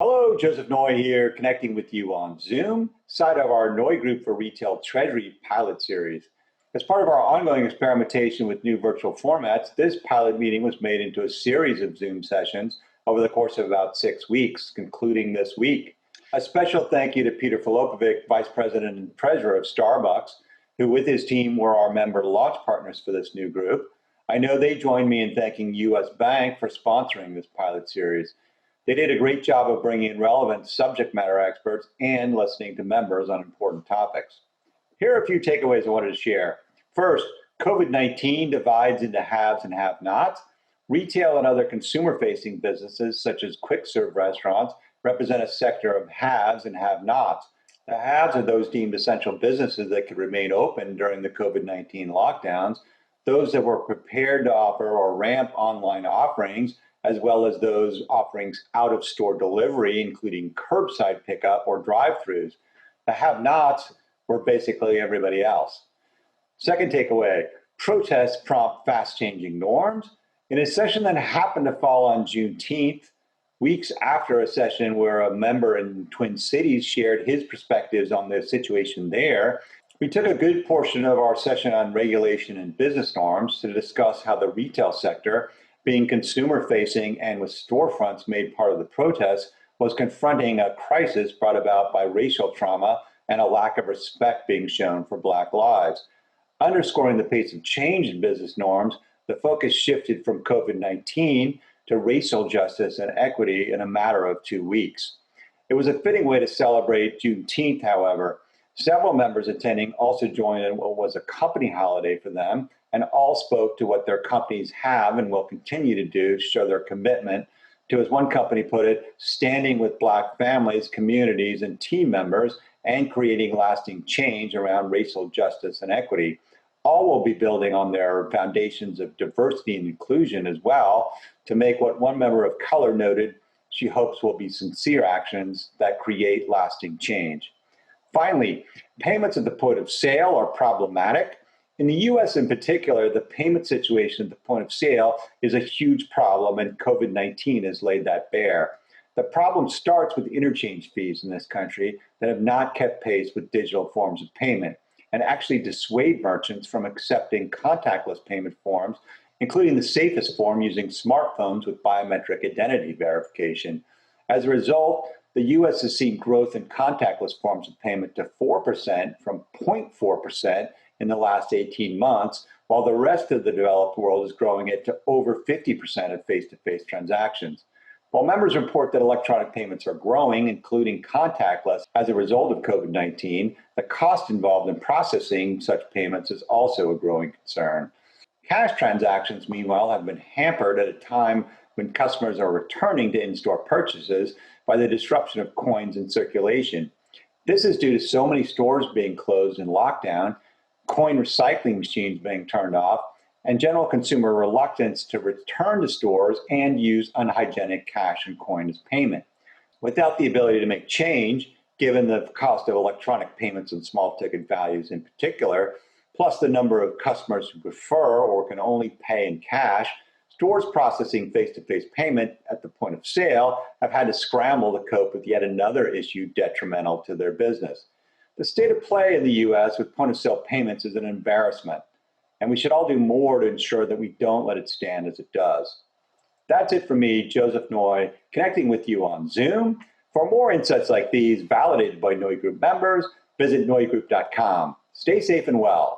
Hello, Joseph Noy here, connecting with you on Zoom, side of our NeuGroup for Retail Treasury pilot series. As part of our ongoing experimentation with new virtual formats, this pilot meeting was made into a series of Zoom sessions over the course of about 6 weeks, concluding this week. A special thank you to Peter Filopovic, Vice President and Treasurer of Starbucks, who with his team were our member launch partners for this new group. I know they joined me in thanking U.S. Bank for sponsoring this pilot series. They did a great job of bringing in relevant subject matter experts and listening to members on important topics. Here are a few takeaways I wanted to share. First, COVID-19 divides into haves and have-nots. Retail and other consumer-facing businesses, such as quick-serve restaurants, represent a sector of haves and have-nots. The haves are those deemed essential businesses that could remain open during the COVID-19 lockdowns, those that were prepared to offer or ramp online offerings, as well as those offerings out-of-store delivery, including curbside pickup or drive-thrus. The have-nots were basically everybody else. Second takeaway, protests prompt fast-changing norms. In a session that happened to fall on Juneteenth, weeks after a session where a member in Twin Cities shared his perspectives on the situation there, we took a good portion of our session on regulation and business norms to discuss how the retail sector, being consumer-facing and with storefronts made part of the protests, was confronting a crisis brought about by racial trauma and a lack of respect being shown for Black lives. Underscoring the pace of change in business norms, the focus shifted from COVID-19 to racial justice and equity in a matter of 2 weeks. It was a fitting way to celebrate Juneteenth, however. Several members attending also joined in what was a company holiday for them, and all spoke to what their companies have and will continue to do to show their commitment to, as one company put it, standing with Black families, communities, and team members and creating lasting change around racial justice and equity. All will be building on their foundations of diversity and inclusion as well to make what one member of color noted she hopes will be sincere actions that create lasting change. Finally, payments at the point of sale are problematic. In the US in particular, the payment situation at the point of sale is a huge problem, and COVID-19 has laid that bare. The problem starts with interchange fees in this country that have not kept pace with digital forms of payment and actually dissuade merchants from accepting contactless payment forms, including the safest form using smartphones with biometric identity verification. As a result, the US has seen growth in contactless forms of payment to 4% from 0.4% in the last 18 months, while the rest of the developed world is growing it to over 50% of face-to-face transactions. While members report that electronic payments are growing, including contactless, as a result of COVID-19, the cost involved in processing such payments is also a growing concern. Cash transactions, meanwhile, have been hampered at a time when customers are returning to in-store purchases by the disruption of coins in circulation. This is due to so many stores being closed in lockdown, coin recycling machines being turned off, and general consumer reluctance to return to stores and use unhygienic cash and coin as payment. Without the ability to make change, given the cost of electronic payments and small ticket values in particular, plus the number of customers who prefer or can only pay in cash, stores processing face-to-face payment at the point of sale have had to scramble to cope with yet another issue detrimental to their business. The state of play in the US with point-of-sale payments is an embarrassment, and we should all do more to ensure that we don't let it stand as it does. That's it for me, Joseph Noy, connecting with you on Zoom. For more insights like these validated by NeuGroup members, visit neugroup.com. Stay safe and well.